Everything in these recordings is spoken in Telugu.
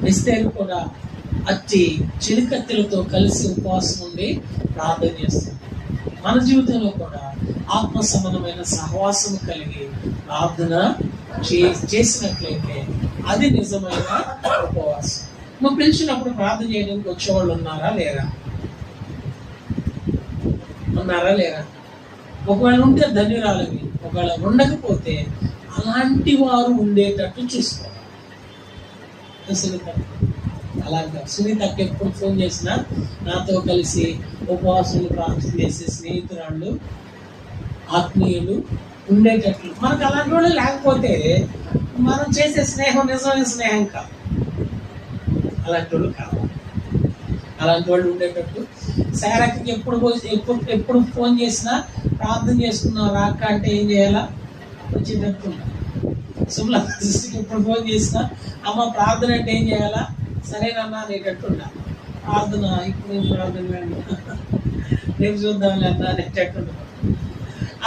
ఎస్తేరు కూడా అట్టి చిలికత్తెలతో కలిసి ఉపవాసం ఉండి ప్రార్థన చేస్తుంది. మన జీవితంలో కూడా ఆత్మ సంబంధమైన సహవాసం కలిగి ప్రార్థన చేసినట్లయితే అది నిజమైన ఉపవాసం. నువ్వు పిలిచినప్పుడు ప్రార్థన చేయడానికి వచ్చేవాళ్ళు ఉన్నారా లేరా? ఒకవేళ ఉంటే ధన్యురాలని, ఒకవేళ ఉండకపోతే అలాంటి వారు ఉండేటట్టు చూసుకోవాలి. అలాగా సునీతకి ఎప్పుడు ఫోన్ చేసినా నాతో కలిసి ఉపవాసాలు ప్రార్థన చేసే స్నేహితురాళ్ళు, ఆత్మీయులు ఉండేటట్లు. మనకు అలాంటి వాళ్ళు లేకపోతే మనం చేసే స్నేహం నిజమైన స్నేహం కాదు. అలాంటి వాళ్ళు కావాలి. అలాంటి వాళ్ళు ఉండేటట్టు. శారకి ఎప్పుడు ఫోన్ చేసినా ప్రార్థన చేసుకున్నావు రాక అంటే ఏం చేయాలా? వచ్చేటట్టు. సుమలా ఎప్పుడు ఫోన్ చేసినా అమ్మ ప్రార్థన అంటే ఏం చేయాలా? సరేనన్నా అనేటట్టుండ. ప్రార్థన ఇప్పుడు ప్రార్థన రేపు చూద్దాం అన్నా అనేటట్టుండ.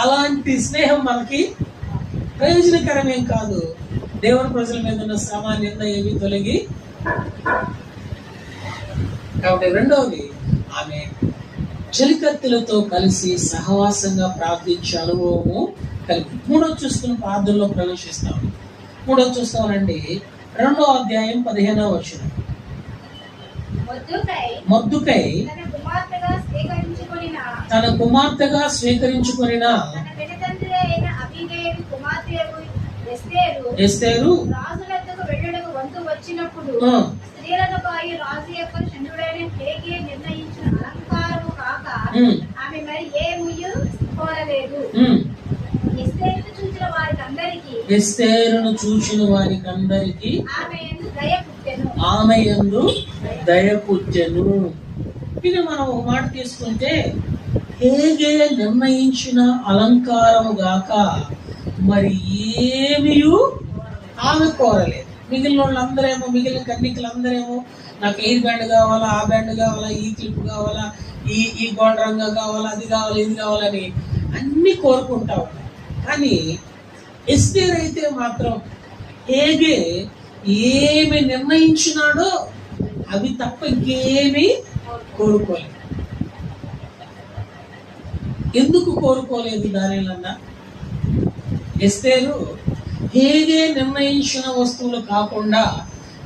అలాంటి స్నేహం మనకి ప్రయోజనకరమేం కాదు. దేవుని ప్రజల మీద ఉన్న సామాన్యంగా ఏమీ తొలగి. కాబట్టి రెండవది, ఆమె చెలికత్తెలతో కలిసి సహవాసంగా ప్రార్థించే అనుభవము కలిగి. మూడో చూసుకుని ప్రార్థనలో ప్రవేశిస్తాము. మూడో చూస్తామండి 2వ అధ్యాయం 15వ వచనం. మొర్దెకై తన కుమార్తెగా స్వీకరించుకొనిన ఎస్తేరు వచ్చినప్పుడు స్త్రీలను బాయి రాజు యొక్క చంద్రుడైన హేగే నిర్ణయించిన అలంకారము కాక ఆమె మరి ఏమీ కోరలేదు. ఎస్తేరును చూచిన వారికందరికి ఆమె యందు దయ పుట్టెను. ఇక మనం ఒక మాట తీసుకుంటే, హేగే నిర్ణయించిన అలంకారము గాక మరి ఏమీ ఆమె కోరలేదు. మిగిలిన వాళ్ళందరేమో, మిగిలిన కన్నికలందరేమో నాకు ఈ బ్యాండ్ కావాలా, ఆ బ్యాండ్ కావాలా, ఈ క్లిప్ కావాలా, ఈ గోల్డ్ రంగు కావాలా, అది కావాలా, ఇది కావాలని అన్ని కోరుకుంటా ఉన్నారు. కానీ ఎస్తేరు అయితే మాత్రం హేగే ఏమి నిర్ణయించినాడో అవి తప్ప ఇంకేమీ కోరుకోలేదు. ఎందుకు కోరుకోలేదు దానిలన్నా? ఎస్తేరు హేగే నిర్ణయించిన వస్తువులు కాకుండా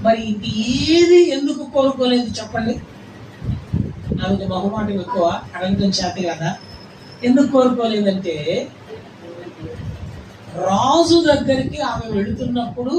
మరి ఇంక ఏది ఎందుకు కోరుకోలేదు చెప్పండి. నాకు బహుమాటం ఎక్కువ, అడగటం చేత కదా. ఎందుకు కోరుకోలేదంటే, రాజు దగ్గరికి ఆమె వెళుతున్నప్పుడు